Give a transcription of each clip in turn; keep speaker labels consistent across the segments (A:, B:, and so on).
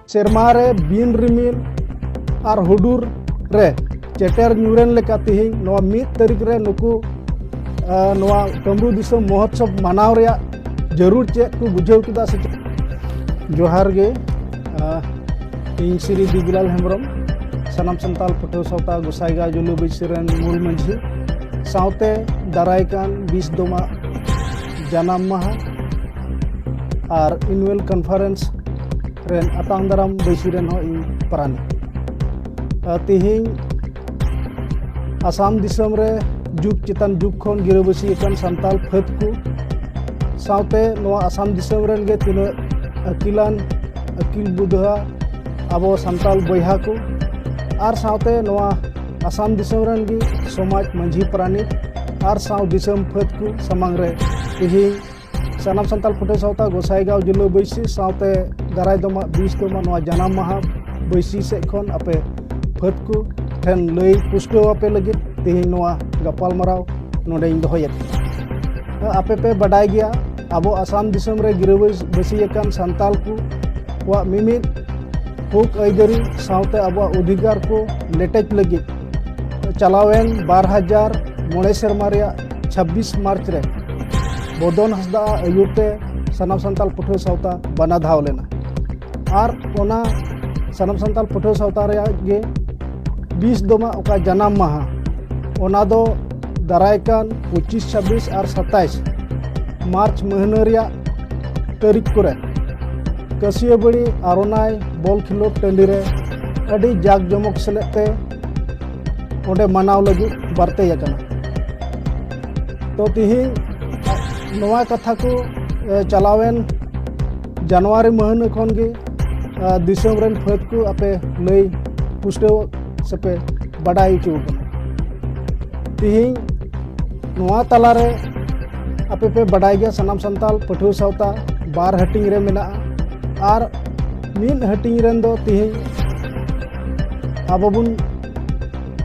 A: सेरमारे been रिमिल और हुडूर रे chatter न्यूरेन लेका तिहिं नवा 1 तारीख रे नुकु नवा कमरू दिसम महोत्सव मनाव रे जरूर चेक को बुझाव किदा से जोहार गे इन श्री दिगलाल हेम्ब्रम सनाम संताल पटो सावता गोसाईगा जुलु बैसिरन मूल मंझी सावते दारायकान 20 दोमा जानाम माहा और एनुअल कॉन्फ्रेंस रेन अतांग दाराम बैसिरन हो इन परानी तिहिं आसाम दिसम रे जुग चितान जुग खन गिरबसी एकान संताल फत को सावते नवा आसाम दिसम रेन गे तिना अकिल बुदहा आबो संताल बयहा को और सावते नवा आसाम दिसम रेन गे समाज मंझी प्राणी और साव दिसम फत को समांग रे तिहिं सनाम संताल पटो सावता गोसाईगांव जिलो बैसी सावते दाराय दोमा 20 दोमा नवा जानाम माहा बैसी से खन आपे फत को ठेन लई पुष्टो आपे लगे तिहिं नवा गपाल मराव नोडे दोहयत आपे पे बडाय गया आबो आसाम दिसम रे गिरबसी एकान संताल को वा मिमित हुक आइदारी सावते आबो अधिकार को लेटेज लगे चलावेन 2009 सेरमा रे 26 मार्च रे बोदन हसदा अयुते सनाम संताल पटो सावता बना धाव लेना और ओना सनाम संताल पटो सावता रे गे 20 दोमा ओका जानाम माहा ओना दो दारायकान 25 26 और 27 मार्च महीना रे तारीख को कसिया बड़ी आरोनाय बॉल खिलोट टंडी रे अड़ी जाग जमक सलेते ओडे मनाव लगी बारते याकना तो तिहिं नवा कथा को चलावेन जनवरी महीना खन गे दिसम रेन फत को आपे लई पुष्टो सेपे बडाई चुकना तिहिं नवा तला रे आपे पे बडाई गया सनाम संताल पटो सावता 12 हटिंग रे मेना और मीन हटिंग रेन दो तिहिं आबोबुन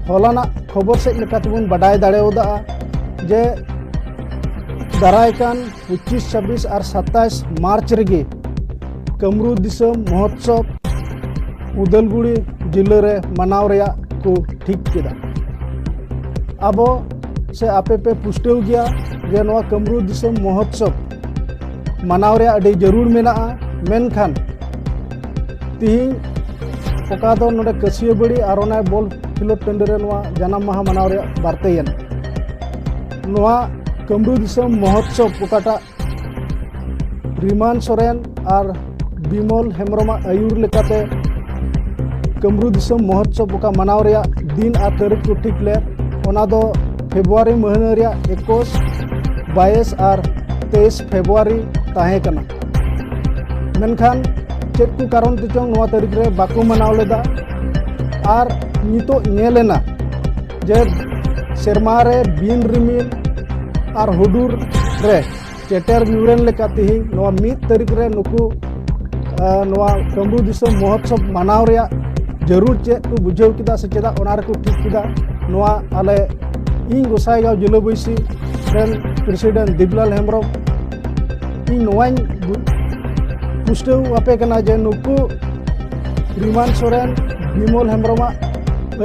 A: हलाना खबर से लेकातबुन बडाई दाड़ेवदा जे दारायकान 25 26 और 27 मार्च रेगे कमरू दिसम महोत्सव उदलगुड़ी जिले रे मनाव रे को ठीक किदा आबो से आपे पे पुष्टव गया जे नवा कमरू दिसम महोत्सव मनाव रे अड़ी जरूर मेना मेनखान तिहिं ओका दो नोडे कसिया बड़ी आरोनाय बॉल खिलोट टंडी रे नवा जानाम माहा मनाव रे बारतेयन नवा कमरू दिसम महोत्सव ओकाटा रिमान सोरेन और बिमल हेम्ब्रमा आयुर लेकाते कमरू दिसम महोत्सव ओका मनाव रे दिन और तारीख को ठीक ले ओना दो फेब्रुआरी महीना रे 21 22 और 23 फेब्रुआरी ताहे कना मेनखान चेक को कारण तिचों नवा तारीख रे बाको मनाव लेदा और नितो नेलेना जे सेरमा रे बीन रिमिल और हुडूर रे चेटर न्यूरेन लेका तिहिं नवा 1 तारीख रे नुकु नवा कमरू दिसम महोत्सव मनाव रे जरूर चेक को बुझाव किदा से चेदा ओना रे को ठीक किदा नवा आले इन गोसाईगांव जिलो बैसी रेन प्रेसिडेंट दिगलाल हेम्ब्रम इन नवाइन पुष्टव आपे कना जे नुकु रिमान सोरेन बिमल हेम्ब्रमा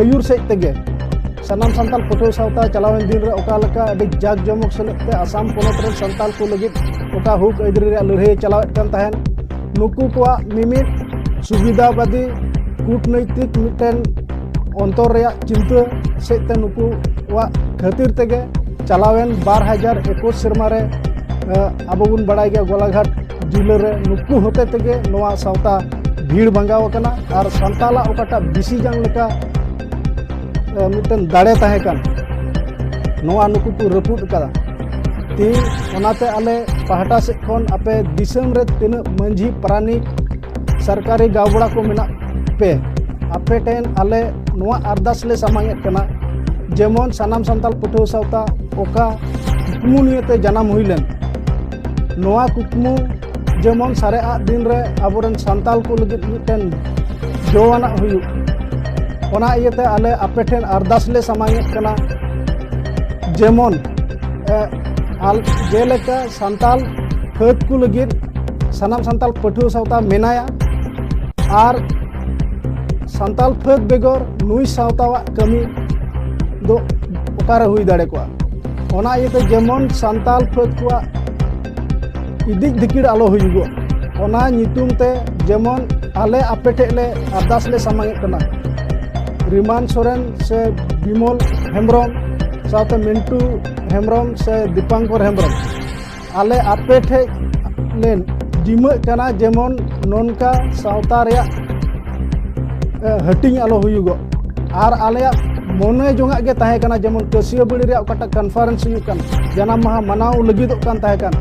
A: आयुर से तेगे सनाम संताल पटो सावता चलावेन दिन रे ओका लका अडी जाग जमक सलेते आसाम पोनत रे संताल को लगी ओका हुक आइदारी रे लड़ाई चलावेत कान ताहेन नुकु कोआ मिमित सुविधावादी कूटनैतिक मिटेन अंतर रे चिंता सेते नुकु वा खातिर तेगे चलावेन 2021 सेरमा रे आबोबुन बडाई गया गोलाघाट जिले रे नुकु होते तेगे नवा सावता भीड़ भंगाव कना और संताला ओकाटा बिसी जांग लेका मिटन दाड़े ताहे कान नवा नुकु को रपुट कदा ती ओनाते आले पहाटा से खन आपे दिसम रे तीन मंझी प्राणी सरकारी गावड़ा को मेना पे आपे टेन आले नवा अरदास ले सामांगे कना जेमन सनाम संताल पटो सावता ओका कुकमु नियते जन्म हुइलेन नवा कुकमु जेमन सारे आ दिन रे आबोरन संताल को लगे मिटन जोवाना हुयु ओना इयते आले आपे ठेन अरदास ले सामांगे कना जेमन जेलेका संताल फत को लगे सनाम संताल पटो सावता मेनाया आर सांताल फाद बेगर नुई सावतावा कमी दो ओकारे हुई दाड़े को ओना इयते जेमन सांताल फाद को इदिक दिकिड़ आलो हुईगो ओना नितुम ते जेमन आले आपेटे ले अरदास ले सामांगे कना रिमान सोरेन से बिमल हेम्ब्रम साथे मिंटू हेम्ब्रम से दीपांकर हेम्ब्रम आले आपेटे ले जिमा कना जेमन नोनका सावता रेया हटिंग आलो हुईगो आर आलेया मोने जोंगा गे ताहे कना जेमन कसिया बड़ी रे ओकाटा कन्फरेंस हुई कन जनाम माहा मनाव लगिदोग कान ताहे कन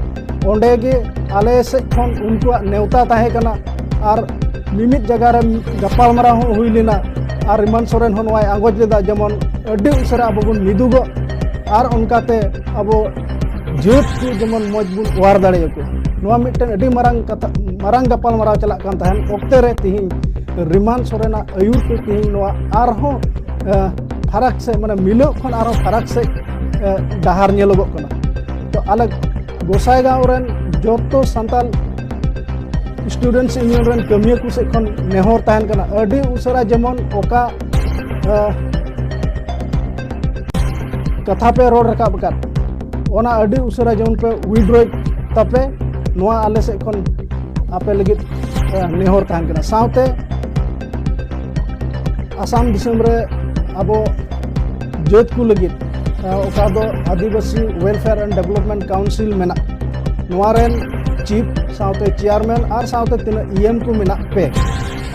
A: ओंडे गे आले से खन उनको नेवता ताहे कना आर मिमित जगह रे गपाल मारा हुई लेना आर रिमान सोरेन हो नवाय आंगोज लेदा जेमन अड्डी उसरा अब बुन मिदुगो आर उनकाते अब जेत को जेमन मौज बुन वार दाड़े को नवा मिटन अड्डी मारांग गपाल मारा चला कान ताहन ओक्ते रे तिहिं रिमान सोरेना आयुर को तिहिं नवा आर हो फरक से माने मिलो खन आरो फरक से डाहार नेलोगो कना तो अलग गोसाईगांव रेन जोतो सांताल स्टूडेंट्स यूनियन रेन कमिया को से खन नेहर ताहन कना अड्डी उसरा जेमन ओका कथा पे रोड रकाब कर ओना अड्डी उसरा जेमन पे विड्रॉ तपे नोआ आले से खन आपे लगित नेहर ताहन कना सावते आसाम दिसम रे अब जेत को लगित ओका दो आदिवासी वेलफेयर एंड डेवलपमेंट काउंसिल मेना नोआ रेन चीफ सावते चेयरमैन और सावते तीन ईएम को मेना पे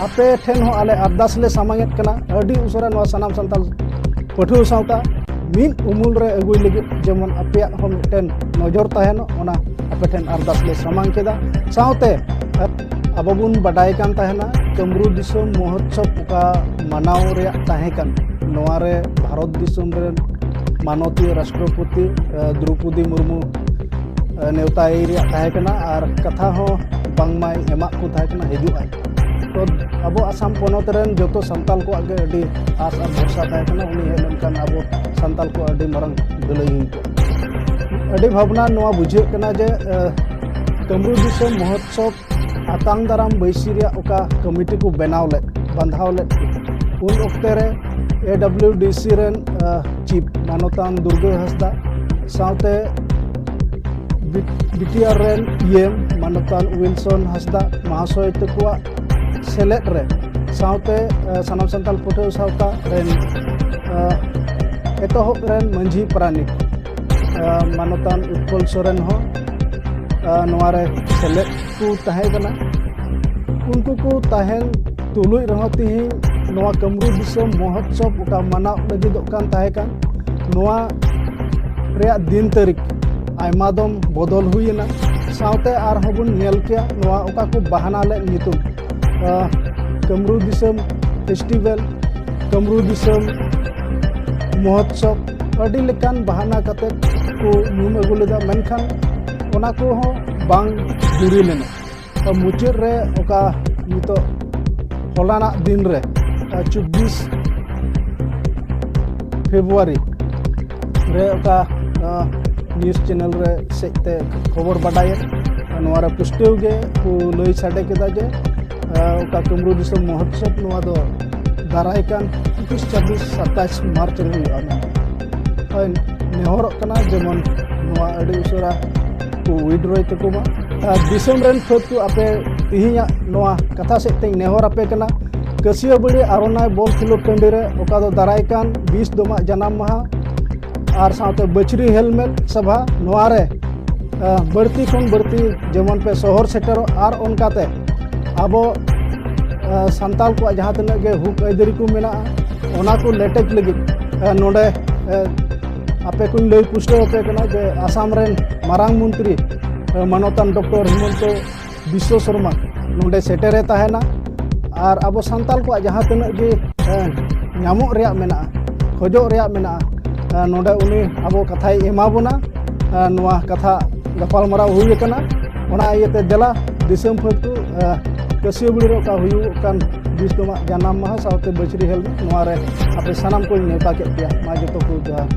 A: आपे ठेन हो आले अरदास ले सामांगेत कना अड्डी उसरा नोआ सनाम संताल पठुआ सावता मिन उमुल रे अगुई लगित जेमन अपेया हो मिटन नजर ताहेनो ओना आपे ठेन अरदास ले सामांग केदा सावते अब बुन बडाय कान ताहेना कमरू दिसम महोत्सव ओका मनाव रे ताहे कान नोआ रे भारत दिसम रे मानवती राष्ट्रपति द्रौपदी मुर्मू नेवता ताहे कना और कथा हो बांगमाय एमा को ताहे कना हिजुआय तो अब आसाम पोनत रेन जोतो संताल को आगे अडी आस और भरोसा ताहे कना उनी हे लेनकान अब संताल को अडी मरंग गलई हुई को अडी भावना नोआ बुझे कना जे कमरू दिसम महोत्सव आतांग दाराम बैसी रे ओका कमिटी को बनाव ले बंधाव ले उन ओक्ते रे AWDC रेन चीफ मानवतान दुर्गा हंसदा सावते BTR रेन EM मानवतान विल्सन हंसदा महाशय तकुआ सेलेट रे सावते सनाम संताल पठुआ सावता रेन एतोहब रेन मंझी प्राणी मानवतान उत्पल सोरेन हो नोआ रे सेलेट को ताहे कना उनको को ताहेन तुलुई रहो तिहिं नोआ कमरू दिसम महोत्सव ओका मनाव लगिदोग कान ताहे कान नोआ रेया दिन तारीख आयमा दम बदल हुईना सावते आर हबुन नेल केया नोआ ओका को बहाना ले नितुम कमरू दिसम फेस्टिवल कमरू दिसम महोत्सव अडी लेकान बहाना कते को नुम अगु लेदा मेनखान ओना को हो बांग जुड़ी लेना मुचाद रे ओका नितो हलाना दिन रे 24 फेब्रुआरी रे ओका न्यूज़ चैनल रे सेते खबर बाडाय नोआ रे पुष्टिव गे को लई साडे केदा जे ओका कमरू दिसम महोत्सव नोआ दो दाराय कान 24 27 मार्च रे हुआ नेहर कना जेमन नोआ अडी उसरा को विड्रॉय तकुमा दिसम रेन फत को आपे तिहिया नोआ कथा सेते नेहर आपे कना कसिया बड़ी आरोनाय बॉल खिलोट टंडी रे ओका दो दाराय कान 20 दोमा जनाम माहा और साथे बचरी हेलमेल सभा नोआ रे बढ़ती खन बढ़ती जेमन पे शहर सेटरो और उनकाते अब संताल को जहाँ तक गे हुक ऐदरी को मेना ओना को लेटेक लगी नोडे आपे को लई पुष्टे होते कना जे आसाम रेन मारांग मंत्री मानवतान डॉक्टर हिमंत विश्व शर्मा नोडे सेटेरे ताहेना और अब संताल को जहाँ तक गे नामो रेया मेना खोजो रेया मेना नोडे उनी अब कथाय एमाबोना नोआ कथा गपाल माराव हुई कना ओना इयते देला दिसम फत कसिया बुड़ी रे का हुई कान 20 दोमा जनाम माहा सावते बचरी हेलमेट नोआ रे आपे सनाम को नेता के पिया मा जतो को जोहार।